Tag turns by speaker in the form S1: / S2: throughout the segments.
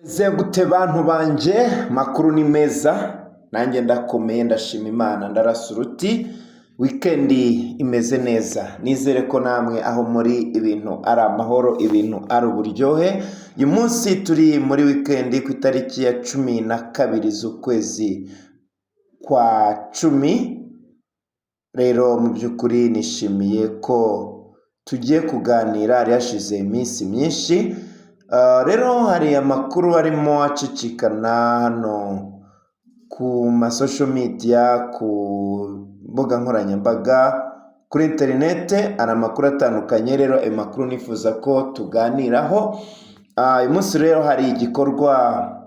S1: Gute bantu banje, makuru ni meza, nanjye ndakomeye ndashima Imana ndarasa uruti, wikendi imeze neza, nizere ko namwe aho muri ibintu ari amahoro, ibintu ari uburyohe. Uyu munsi turi muri wikendi ku itariki ya 12 z'ukwezi kwa 10. Rero mu by'ukuri nishimiye ko tugiye kuganira, hari hashize iminsi myinshi. Rero hari amakuru arimo acicikana hano ku social media, ku mbuga nkoranyambaga, kuri interinete, ari amakuru atandukanye. Rero ayo makuru nifuza ko tuganiraho. Uyu munsi rero hari igikorwa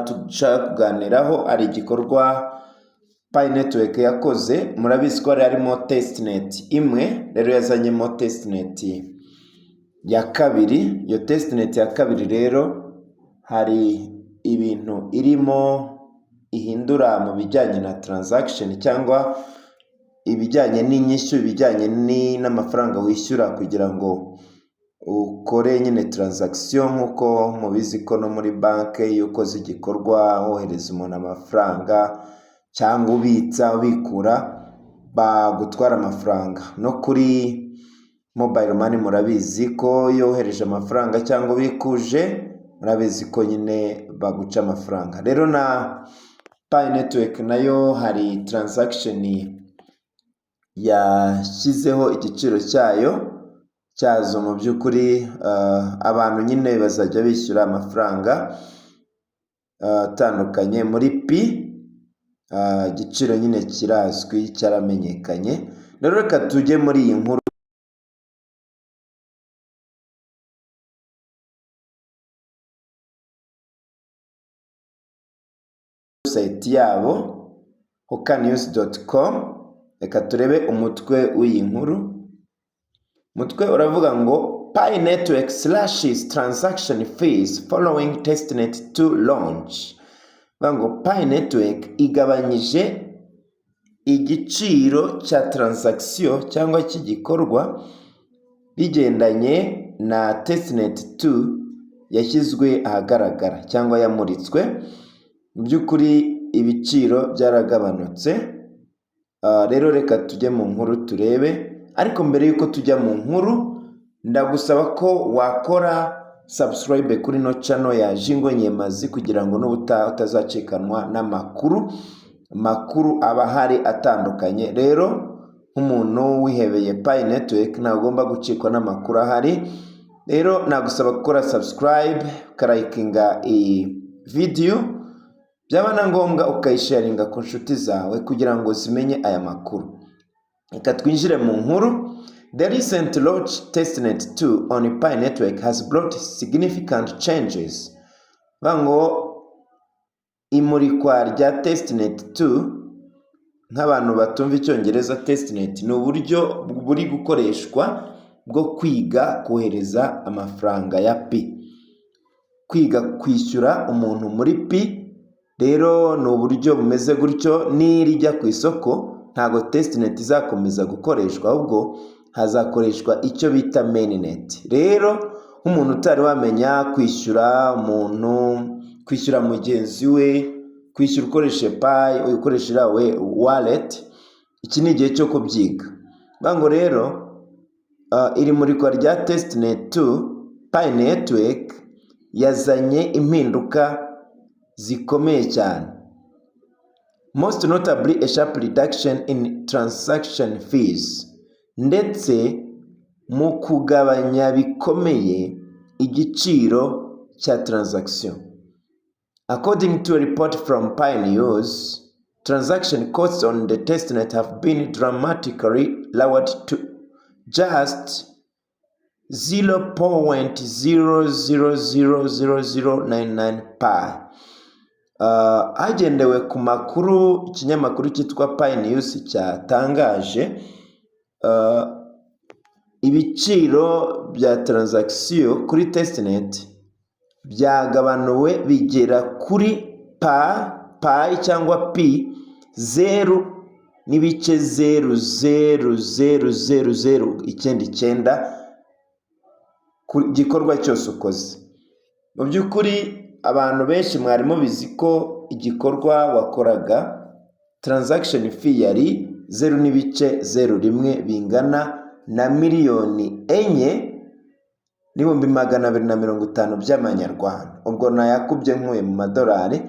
S1: dushaka kuganiraho, ari igikorwa Network yakoze. Murabizi ko harimo testnet imwe, rero yazanyemo testnet ya kabiri. Iyo testnet ya kabiri rero hari ibintu irimo ihindura mu bijyanye na transaction, cyangwa ibijyanye n'inyishyu, ibijyanye n'amafaranga wishyura kugira ngo ukore nyine transaction, nkuko mubizi ko no muri banki iyo ukoze igikorwa wohereza umuntu amafaranga cyangwa ubitsa ubikura bagutwara amafaranga. No kuri mobile money murabizi ko yohereje amafaranga cyangwa ubikuje, murabizi ko nyine baguca amafaranga. Rero na Network nayo hari transaction yashyizeho igiciro cyazo. Mu by'ukuri abantu nyine bazajya bishyura amafaranga atandukanye muri igiciro nyine kirazwi, cyaramenyekanye. Rero reka tujye muri iyi nkuru site yabo hokanews.com. Reka turebe umutwe w'iyi nkuru. Umutwe uravuga ngo Network slashes transaction fees following testnet 2 launch. Bango Network igabanyije igiciro cya transaction cyangwa cy'igikorwa bigendanye na testnet 2 yashyizwe ahagaragara cyangwa yamuritswe. Mu by'ukuri ibiciro byaragabanutse. Rero reka tujye mu nkuru turebe, ariko mbere yuko tujya mu nkuru ndagusaba ko wakora subscribe kuri no channel ya Jingo Nyemazi kugira ngo n'ubutaha utazacikanwa n'amakuru aba hari atandukanye. Rero nk'umuntu wihebeye Network ntagomba gucikwa n'amakuru ahari. Rero nagusaba gukora subscribe, ukarayikinga iyi video, byaba na ngombwa ukayisharinga ku nshuti zawe kugira ngo zimenye aya makuru. Reka twinjire mu nkuru. The recent launch testnet 2 on Network has brought significant changes. Bango imurikwa rya testnet 2, nk'abantu batumva icyongereza, testnet ni uburyo buri gukoreshwa bwo kwiga kohereza amafaranga ya kwiga kwishyura umuntu muri Rero ni uburyo bumeze gutyo. Nirijya ku isoko ntago testnet izakomeza gukoreshwa, ahubwo hazakoreshwa icyo bita mainnet. Rero nk'umuntu utari wamenya kwishyura umuntu, kwishyura mugenzi we, kwishyura ukoreshe ukoresha wallet, iki ni igihe cyo kubyiga. Bango rero iri murikwa rya testnet 2 Network yazanye impinduka zikomeye cyane. Most notably a sharp reduction in transaction fees, ndetse mu kugabanya bikomeye igiciro cya transaction. According to a report from News, transaction costs on the testnet have been dramatically lowered to just 0.000099 per. Hagendewe ku makuru ikinyamakuru cyitwa News cyatangaje, ibiciro bya transaction kuri testnet byagabanuwe bigera kuri cyangwa 0.0000099 ku gikorwa cyose ukoze. Mu by'ukuri abantu benshi mwari mubizi ko igikorwa wakoraga transaction fee yari 0.01 bingana na miliyoni 4,250 by'amanyarwanda. Ubwo nayakubye nkuye mu madolari.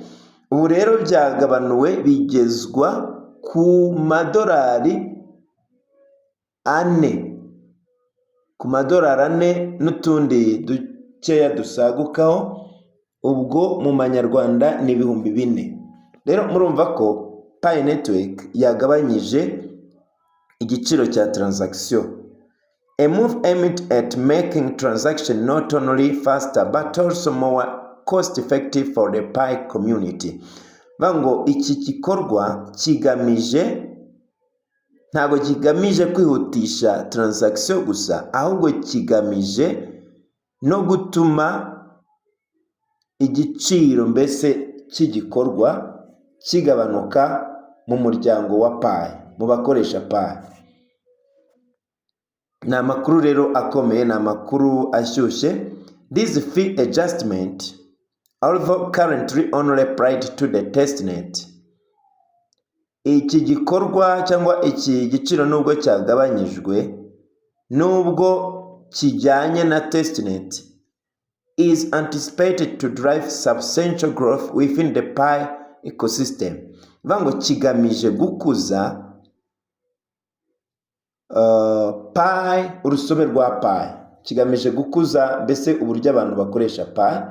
S1: Ubu rero byagabanuwe bigezwa ku madolari 4, ku madolari 4 n'utundi dukeya dusagukaho. Ubwo mu manyarwanda ni 4,000. Rero murumva ko Pi Network yagabanyije igiciro cya transaction. A move aimed at making transaction not only faster but also more cost effective for the Pi community. Bango iki gikorwa ntago kigamije kwihutisha transaction gusa, ahubwo kigamije no gutuma igiciro mbese cy'igikorwa kigabanuka mu muryango wa Pi, mu bakoresha Pi. Ni amakuru rero akomeye, ni amakuru ashyushye. This fee adjustment, although currently only applied to the testnet, iki gikorwa cyangwa iki giciro nubwo cyagabanyijwe, nubwo kijyanye na testnet, is anticipated to drive substantial growth within the Pi ecosystem. Bango kigamije gukuza Pi, urusobe rwa Pi, kigamije gukuza mbese uburyo abantu bakoresha Pi,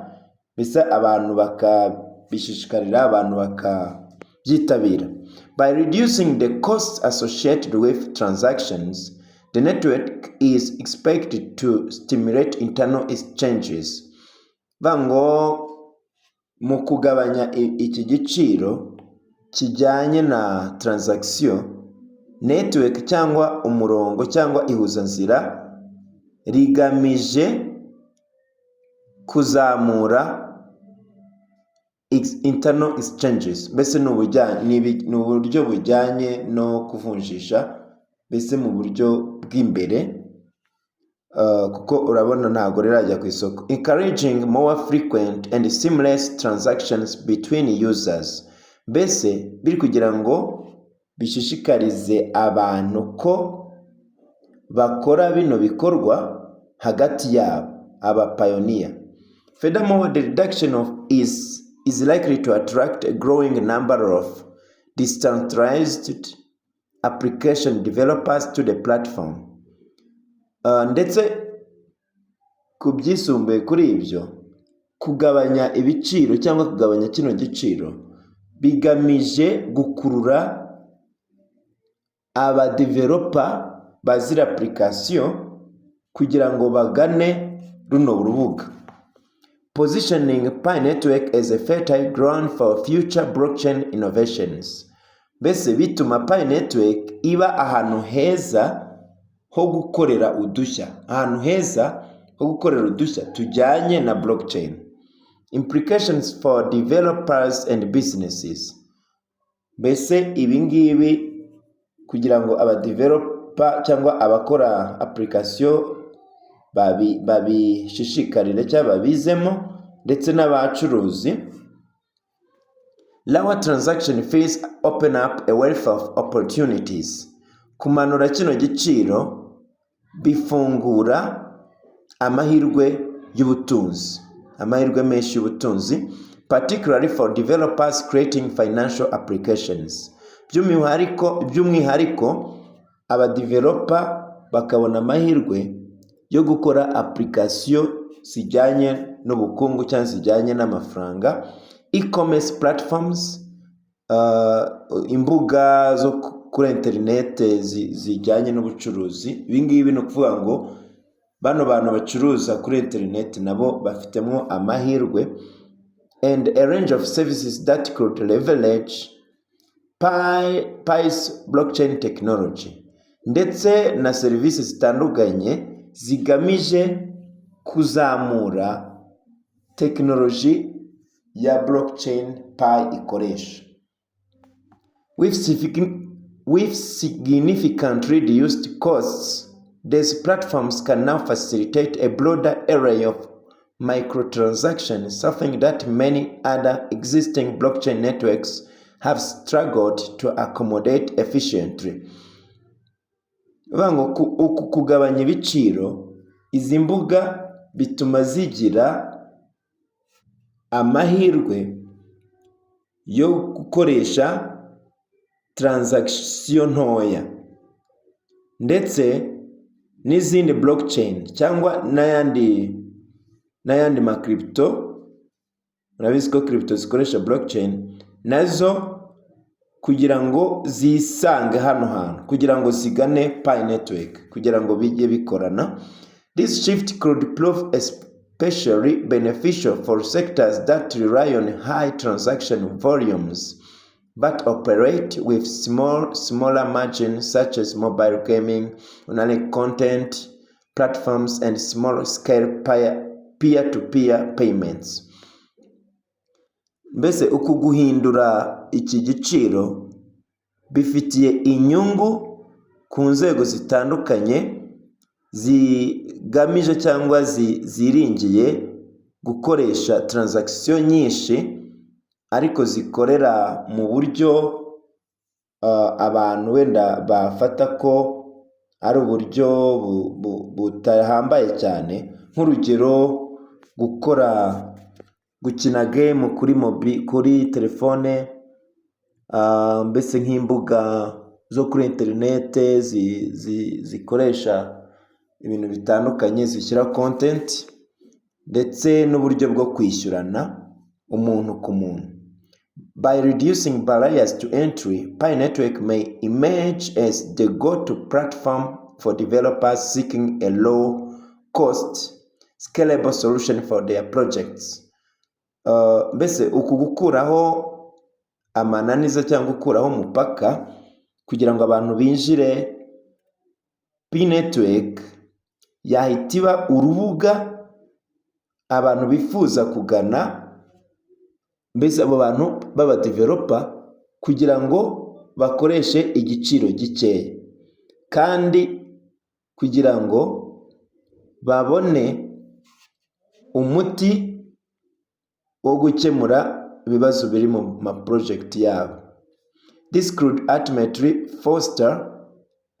S1: mbese abantu bakabishishikarira, abantu bakabyitabira. By reducing the costs associated with transactions, the network is expected to stimulate internal exchanges. Bango mu kugabanya iki giciro kijyanye na transaction, network cyangwa umurongo cyangwa ihuzanzira rigamije kuzamura internal exchanges. Mbese ni uburyo bujyanye no kuvunjisha mbese mu buryo bw'imbere, kuko urabona ntago rirajya ku isoko. Encouraging more frequent and seamless transactions between users. Mbese biri kugira ngo bishishikarize abantu ko bakora bino bikorwa hagati yabo, aba pioneer. Furthermore, the reduction is likely to attract a growing number of decentralized application developers to the platform. Ndetse kubyisumbuye kuri ibyo, kugabanya ibiciro cyangwa kugabanya kino giciro bigamije gukurura aba developer bazira application kugira ngo bagane runo rubuga. Positioning Pi Network as a fertile ground for future blockchain innovations. Mbese bituma Pi Network iba ahantu heza ho gukorera udushya, tujyanye na blockchain. Implications for developers and businesses. Mbese ibingibi kugira ngo aba developer cyangwa abakora application babishishikarire cyangwa babizemo, ndetse n'abacuruzi. Lower transaction fees open up a wealth of opportunities. Kumanura kino giciro bifungura amahirwe y'ubutunzi, amahirwe menshi y'ubutunzi, particularly for developers creating financial applications. By'umwihariko aba developer bakabona amahirwe yo gukora application zijyanye n'ubukungu cyangwa zijyanye n'amafaranga. E-commerce platforms, imbuga zo kuri internet zijyanye n'ubucuruzi. Ibingibi no kuvuga ngo bano bantu bacuruza kuri internet nabo bafitemo amahirwe. And a range of services that could leverage Pi's blockchain technology. Ndetse na serivisi zitandukanye zigamije kuzamura technology ya blockchain Pi ikoresha. With significantly reduced costs, these platforms can now facilitate a broader array of microtransactions, something that many other existing blockchain networks have struggled to accommodate efficiently. Uku kugabanya ibiciro, izi mbuga bituma zigira amahirwe yo gukoresha transaction ntoya ndetse n'izindi blockchain cyangwa n'ayandi ma crypto. Murabizi ko crypto zikoresha blockchain nazo kugira ngo zisange hano hantu, kugira ngo zigane Pi network, kugira ngo bijye bikorana. This shift could prove especially beneficial for sectors that rely on high transaction volumes but operate with smaller margins, such as mobile gaming, online content platforms, and small-scale peer-to-peer payments. Mbese uku guhindura iki giciro bifitiye inyungu ku nzego zitandukanye zigamije cyangwa ziringiye gukoresha transaction nyinshi ariko zikorera mu buryo abantu wenda bafata ko ari uburyo butahambaye cyane, nk'urugero gukina game kuri telefone, mbese nk'imbuga zo kuri internet zikoresha ibintu bitandukanye zishyira content, ndetse n'uburyo bwo kwishyurana umuntu ku muntu. By reducing barriers to entry, Pi network may emerge as the go-to platform for developers seeking a low-cost, scalable solution for their projects. Mbese uku gukuraho amananiza cyangwa gukuraho umupaka kugira ngo abantu binjire Pi network yahita iba urubuga abantu bifuza kugana, mbese abo bantu baba developer kugira ngo bakoreshe igiciro gikeya kandi kugira ngo babone umuti wo gukemura ibibazo biri mu project yabo. This could ultimately foster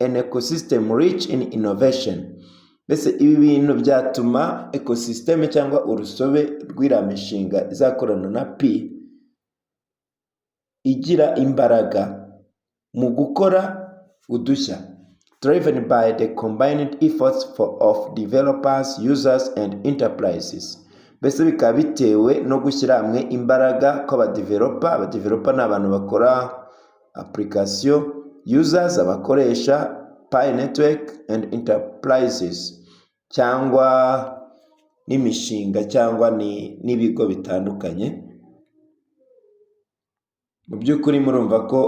S1: an ecosystem rich in innovation. Mbese ibi bintu byatuma ecosystem cyangwa urusobe rw'iriya mishinga izakorana na Pi igira imbaraga mu gukora udushya, driven by the combined efforts of developers, users and enterprises. Mbese bikaba bitewe no gushyira hamwe imbaraga kw'abadeveloper ni abantu bakora application, users abakoresha Pi network, and enterprises cyangwa n'imishinga cyangwa n'ibigo bitandukanye. Mu by'ukuri murumva ko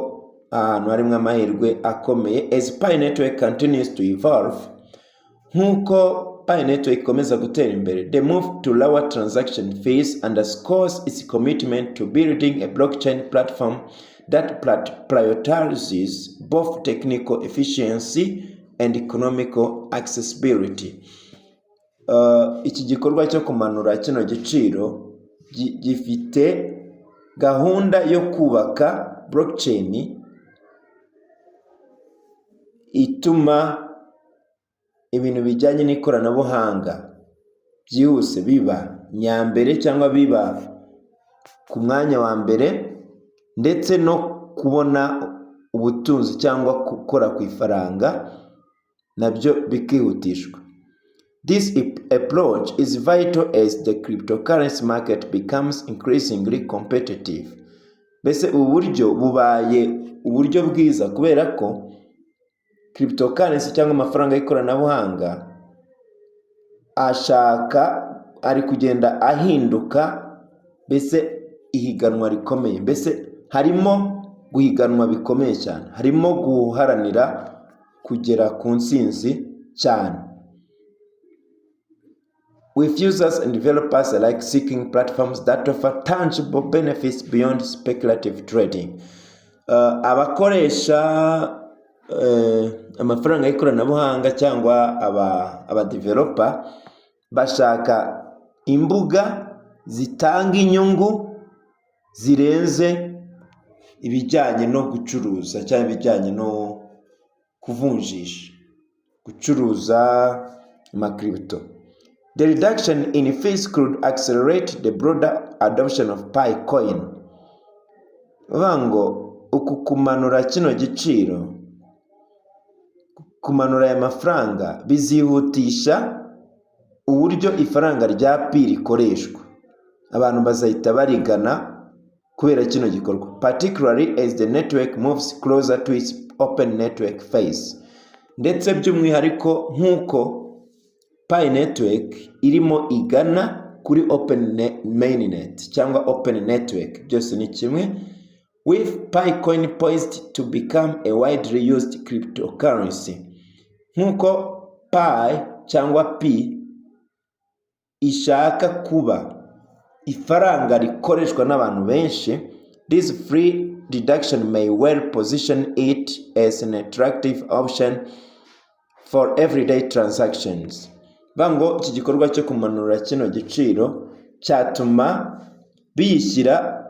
S1: ahantu harimo amahirwe akomeye as Pi network continues to evolve. Nk'uko Pi network ikomeza gutera imbere, the move to lower transaction fees underscores its commitment to building a blockchain platform that prioritizes both technical efficiency and economical accessibility. Iki gikorwa cyo kumanura kino giciro gifite gahunda yo kubaka blockchain ituma ibintu bijyanye n'ikoranabuhanga byihuse biba nyambere cyangwa biba ku mwanya wa mbere, ndetse no kubona ubutunzi cyangwa gukora ku ifaranga nabyo bikihutishwa. This approach is vital as the cryptocurrency market becomes increasingly competitive. Mbese ubu buryo bubaye uburyo bwiza kubera ko cryptocurrency cyangwa amafaranga y'ikoranabuhanga ari kugenda ahinduka, mbese ihiganwa rikomeye, mbese harimo guhiganwa bikomeye cyane, harimo guharanira kugera ku ntsinzi cyane, with users and developers alike seeking platforms that offer tangible benefits beyond speculative trading. Abakoresha amafaranga y'ikoranabuhanga cyangwa abadeveloper bashaka imbuga zitanga inyungu zirenze ibijyanye no gucuruza cyangwa ibijyanye no kuvunjisha, gucuruza amakiripito. The reduction in fees could accelerate the broader adoption of Pi coin. Vango uku kumanura kino giciro, kumanura aya mafaranga bizihutisha uburyo ifaranga rya Pi rikoreshwa. Abantu bazahita barigana kubera kino gikorwa, particularly as the network moves closer to its open network phase. Ndetse by'umwihariko nk'uko Pi network irimo igana kuri open mainnet cyangwa open network, byose ni kimwe, with Pi coin poised to become a widely used cryptocurrency. Nk'uko Pi cyangwa Pi ishaka kuba ifaranga rikoreshwa n'abantu benshi, this free deduction may well position it as an attractive option for everyday transactions. Bango iki gikorwa cyo kumanura kino giciro cyatuma biyishyira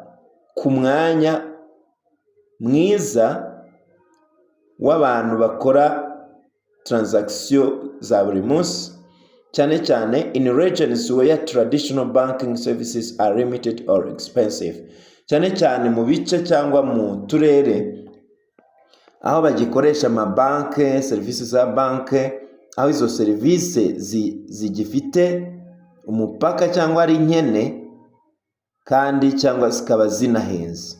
S1: ku mwanya mwiza w'abantu bakora transaction za buri munsi, cyane cyane in regions where traditional banking services are limited or expensive, cyane cyane mu bice cyangwa mu turere aho bagikoresha amabanke, serivisi za banke, aho izo serivisi zigifite umupaka cyangwa ari nkene kandi cyangwa zikaba zinahenze.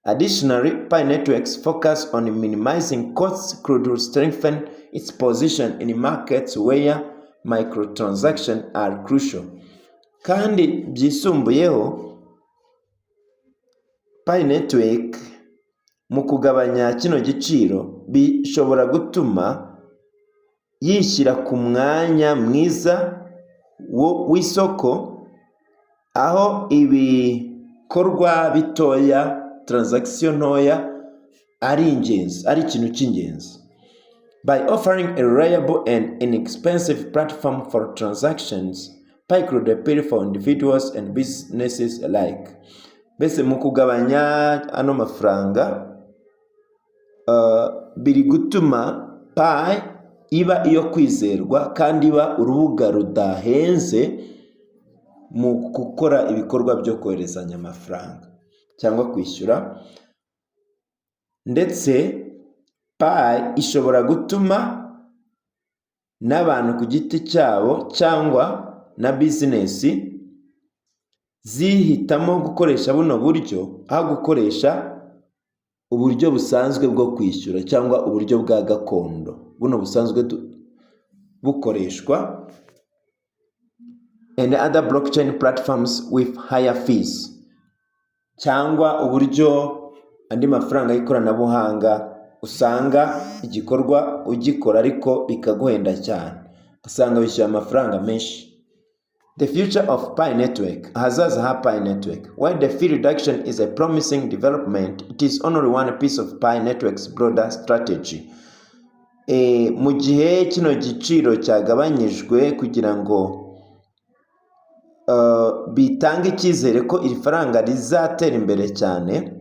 S1: Additionally, Pi networks focus on minimizing costs could strengthen its position in markets where microtransactions are crucial. Kandi byisumbuyeho, Pi network mu kugabanya kino giciro bishobora gutuma yishyira ku mwanya mwiza w'isoko, aho ibikorwa bitoya, transaction ntoya ari ingenzi, ari ikintu cy'ingenzi. By offering a reliable and inexpensive platform for transactions, Pi could appeal for individuals and businesses alike. Bese mu kugabanya ano mafaranga biri gutuma Pi iba iyo kwizerwa kandi iba urubuga rudahenze mu gukora ibikorwa byo koherezanya amafaranga cyangwa kwishyura. Ndetse Pi ishobora gutuma n'abantu ku giti cyabo cyangwa na bizinesi zihitamo gukoresha buno buryo aho gukoresha uburyo busanzwe bwo kwishyura cyangwa uburyo bwa gakondo buno busanzwe bukoreshwa, and other blockchain platforms with higher fees, cyangwa uburyo andi mafaranga y'ikoranabuhanga usanga igikorwa ugikora ariko bikaguhenda cyane, usanga wishyura amafaranga menshi. The future of Pi network, ahazaza ha Pi network. While the fee reduction is a promising development, it is only one piece of Pi network's broader strategy. Mu gihe kino giciro cyagabanyijwe kugira ngo bitange icyizere ko iri faranga rizatera imbere cyane,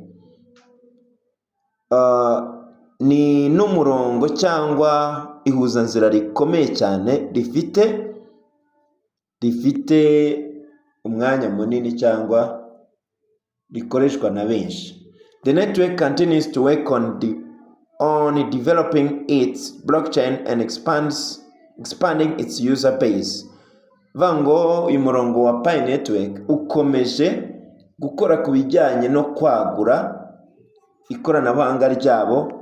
S1: ni n'umurongo cyangwa ihuzanzira rikomeye cyane rifite umwanya munini cyangwa rikoreshwa na benshi. The network continues to work on developing its blockchain and expanding its user base. Vango uyu murongo wa Pi network ukomeje gukora ku bijyanye no kwagura ikoranabuhanga ryabo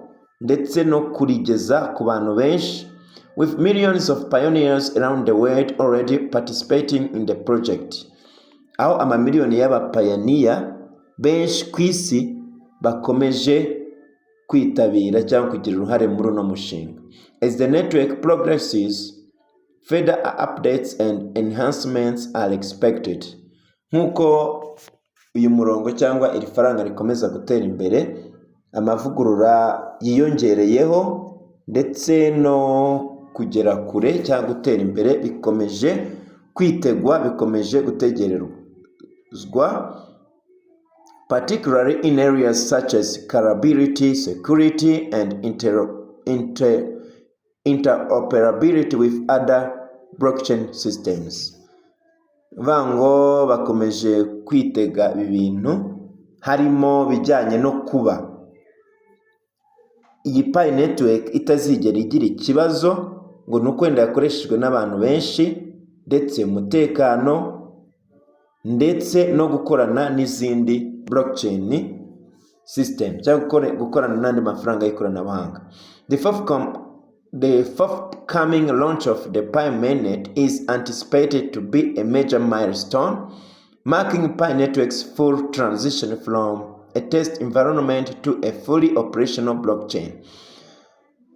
S1: ndetse no kurigeza ku bantu benshi, with millions of pioneers around the world already participating in the project. Aho amamiliyoni y'abapayaniya benshi ku isi bakomeje kwitabira cyangwa kugira uruhare muri uno mushinga. As the network progresses, further updates and enhancements are expected. Nkuko uyu murongo cyangwa iri faranga rikomeza gutera imbere, amavugurura yiyongereyeho ndetse no kugera kure cyangwa gutera imbere bikomeje kwitegwa bikomeje gutegerezwa, particularly in areas such as scalability, security, and interoperability with other blockchain systems. Vango bakomeje kwitega ibintu harimo bijyanye no kuba iyi Pi network itazigera igira ikibazo ngo nuko wenda yakoreshejwe n'abantu benshi, ndetse umutekano ndetse no gukorana n'izindi blockchain system cyangwa gukorana n'andi mafaranga y'ikoranabuhanga. The forthcoming launch of the Pi mainnet is anticipated to be a major milestone, marking Pi network's full transition from a test environment to a fully operational blockchain.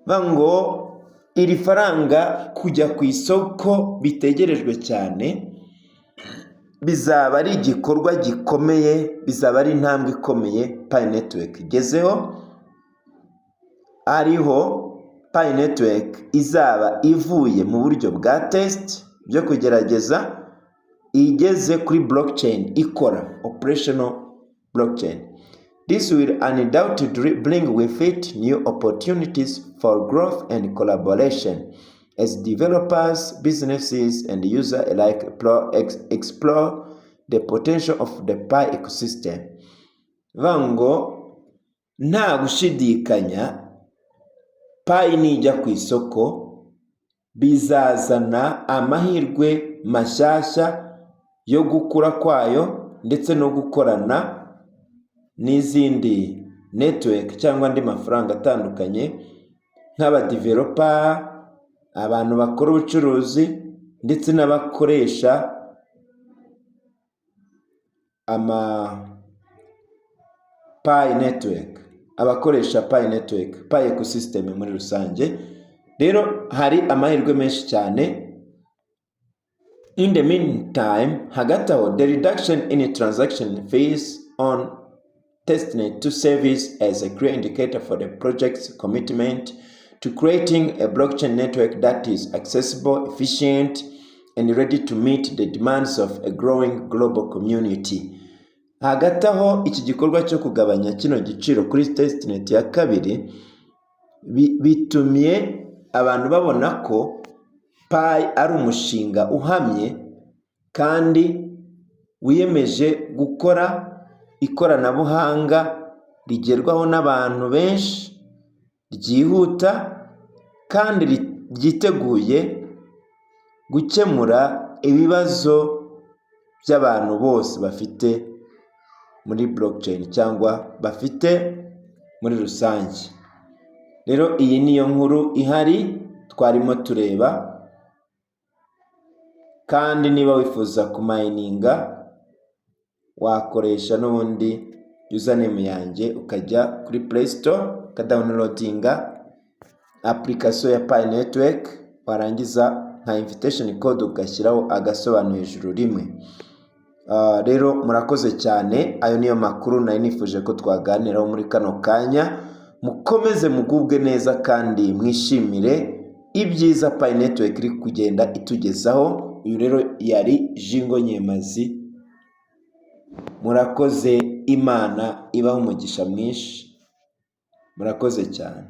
S1: Bango iri faranga kujya ku isoko bitegerejwe cyane, bizaba ari igikorwa gikomeye, bizaba ari intambwe ikomeye Pi network igezeho, ariho Pi network izaba ivuye mu buryo bwa test byo kugerageza igeze kuri blockchain ikora operational blockchain. This will undoubtedly bring with it new opportunities for growth and collaboration as developers, businesses, and users alike explore the potential of the Pi ecosystem. Vango nta gushidikanya Pi nijya ku isoko bizazana amahirwe mashyashya yo gukura kwayo ndetse no gukorana n'izindi network cyangwa andi mafaranga atandukanye nk'abadeveloper, abantu bakora ubucuruzi ndetse n'abakoresha Pi network, abakoresha Pi network, Pi ecosystem muri rusange. Rero hari amahirwe menshi cyane. In the meantime, hagati aho, the reduction in transaction fees on testnet to service as a clear indicator for the project's commitment to creating a blockchain network that is accessible, efficient, and ready to meet the demands of a growing global community. Hagati aho iki gikorwa cyo kugabanya kino giciro kuri testnet ya kabiri bitumye abantu babona ko Pi ari umushinga uhamye kandi wiyemeje gukora ikoranabuhanga rigerwaho n'abantu benshi, ryihuta kandi ryiteguye gukemura ibibazo by'abantu bose bafite muri blockchain cyangwa bafite muri rusange. Rero iyi niyo nkuru ihari twarimo tureba, kandi niba wifuza kumayininga wakoresha n'ubundi username yanjye ukajya kuri Play Store ukadownloadinga application ya Pi network, warangiza nka invitation code ugashyiraho agasobanuro hejuru rimwe. Rero murakoze cyane, ayo niyo makuru nari nifuje ko twaganiraho muri kano kanya. Mukomeze mugubwe neza kandi mwishimire ibyiza Pi network iri kugenda itugezaho. Uyu rero yari Jingo Nyemazi. Murakoze, Imana ibaho umugisha mwinshi. Murakoze cyane.